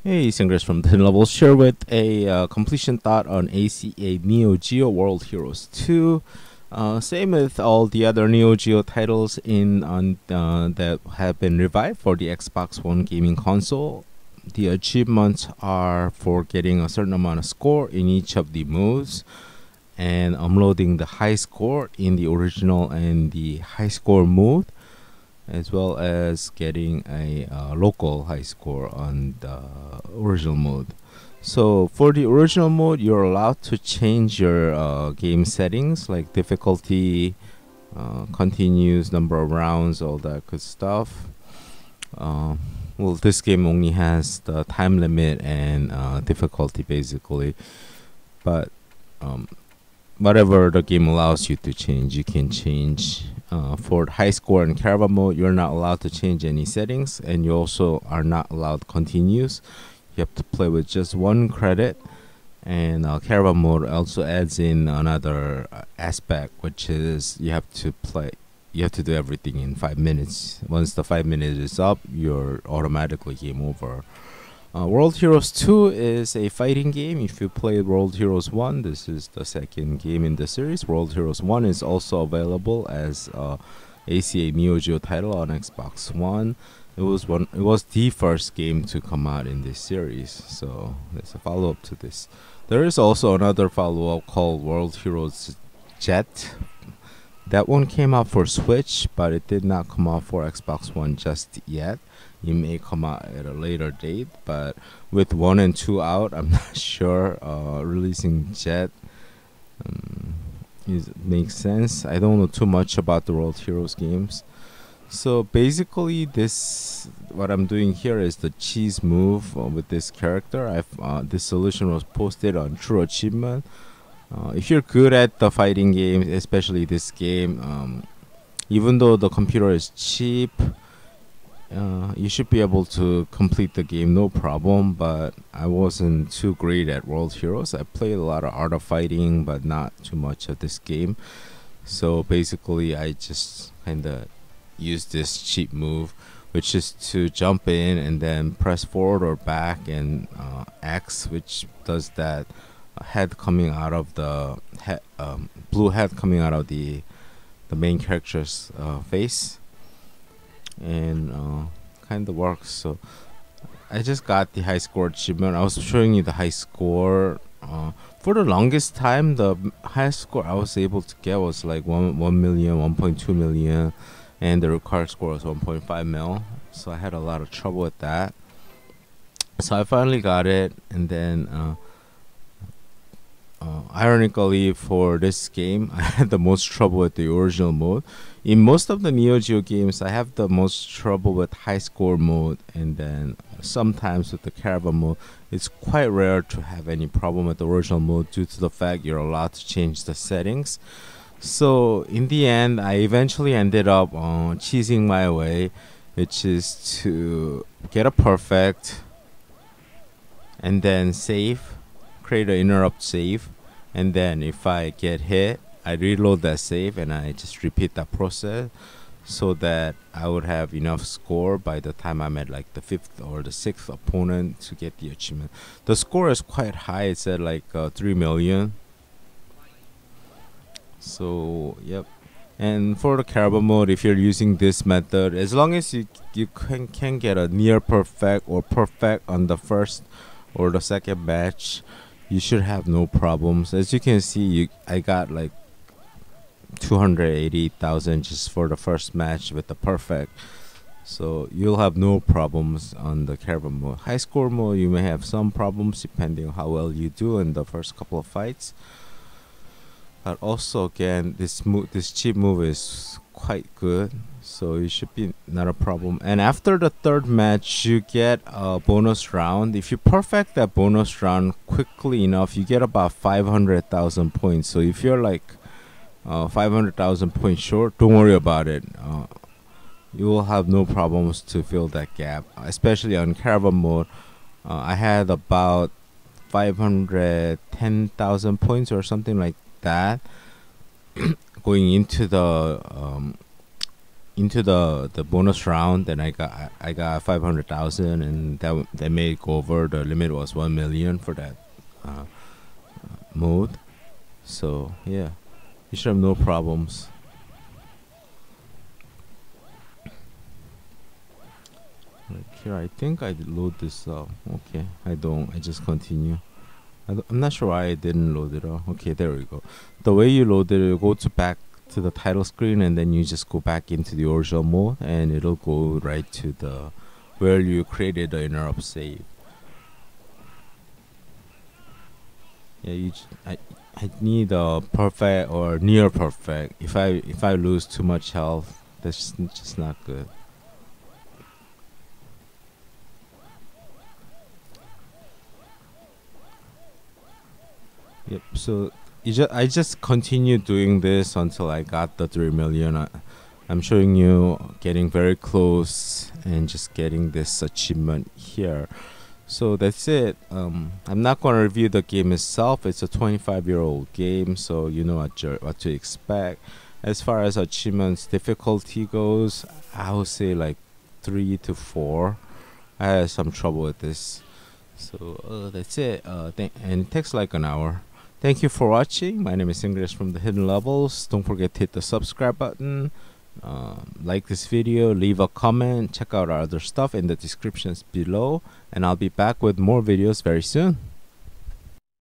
Hey, Sangriaz from 10 Levels here with a completion thought on ACA Neo Geo World Heroes 2. Same with all the other Neo Geo titles that have been revived for the Xbox One gaming console. The achievements are for getting a certain amount of score in each of the modes and uploading the high score in the original and the high score mode, as well as getting a local high score on the original mode. So for the original mode, you're allowed to change your game settings like difficulty, continuous number of rounds, all that good stuff. Well, this game only has the time limit and difficulty basically, but whatever the game allows you to change, you can change. For high score and caravan mode, you're not allowed to change any settings, and you also are not allowed continues. You have to play with just one credit. And caravan mode also adds in another aspect, which is you have to do everything in 5 minutes. Once the 5 minutes is up, you're automatically game over. World Heroes 2 is a fighting game. If you played World Heroes 1, this is the second game in the series. World Heroes 1 is also available as ACA Neo Geo title on Xbox One. It was the first game to come out in this series, so there's a follow-up to this. There is also another follow-up called World Heroes Jet. That one came out for Switch, but it did not come out for Xbox One just yet. It may come out at a later date, but with 1 and 2 out, I'm not sure releasing Jet makes sense. I don't know too much about the World Heroes games. So basically, what I'm doing here is the cheese move with this character. This solution was posted on True Achievement. If you're good at the fighting games, especially this game, even though the computer is cheap, you should be able to complete the game no problem. But I wasn't too great at World Heroes. I played a lot of Art of Fighting, but not too much of this game. So basically, I just kind of use this cheap move, which is to jump in and then press forward or back and X, which does that head coming out of the blue head coming out of the main character's face, and kind of works. So I just got the high score achievement. I was showing you the high score. For the longest time, the highest score I was able to get was like 1 million, 1.2 million, and the required score was 1.5 mil. So I had a lot of trouble with that. So I finally got it, and then ironically, for this game, I had the most trouble with the original mode. In most of the Neo Geo games, I have the most trouble with high score mode, and then sometimes with the caravan mode. It's quite rare to have any problem with the original mode due to the fact you're allowed to change the settings. So in the end, I eventually ended up cheesing my way, which is to get a perfect and then save, create an interrupt save, and then if I get hit, I reload that save and I just repeat that process so that I would have enough score by the time I'm at like the 5th or the 6th opponent to get the achievement. The score is quite high. It's at like 3 million. So yep. And for the caravan mode, if you're using this method, as long as you can get a near perfect or perfect on the first or the second match, you should have no problems. As you can see, I got like 280,000 just for the first match with the perfect. So you'll have no problems on the caravan mode. High score mode, you may have some problems depending on how well you do in the first couple of fights. But also again, this cheap move is quite good, so it should be not a problem. And after the 3rd match, you get a bonus round. If you perfect that bonus round quickly enough, you get about 500,000 points. So if you're like 500,000 points short, don't worry about it. You will have no problems to fill that gap, especially on caravan mode. I had about 510,000 points or something like that going into the into the bonus round, then I got 500,000, and that made go over. The limit was 1 million for that uh, mode. So yeah, you should have no problems. Like here, I think I load this up. Okay, I don't. I just continue. I'm not sure why I didn't load it up. Okay, there we go. The way you load it, you go to back to the title screen, and then you just go back into the original mode, and it'll go right to the where you created the interrupt save. Yeah, I need a perfect or near perfect. If I lose too much health, that's just not good. Yep. So I just continued doing this until I got the 3 million. I'm showing you getting very close and just getting this achievement here. So that's it. I'm not going to review the game itself. It's a 25-year-old game, so you know what to expect. As far as achievements difficulty goes, I would say like 3 to 4. I had some trouble with this. So that's it. And it takes like an hour. Thank you for watching. My name is Sangriaz from the Hidden Levels. Don't forget to hit the subscribe button. Like this video, leave a comment, check out our other stuff in the descriptions below, and I'll be back with more videos very soon.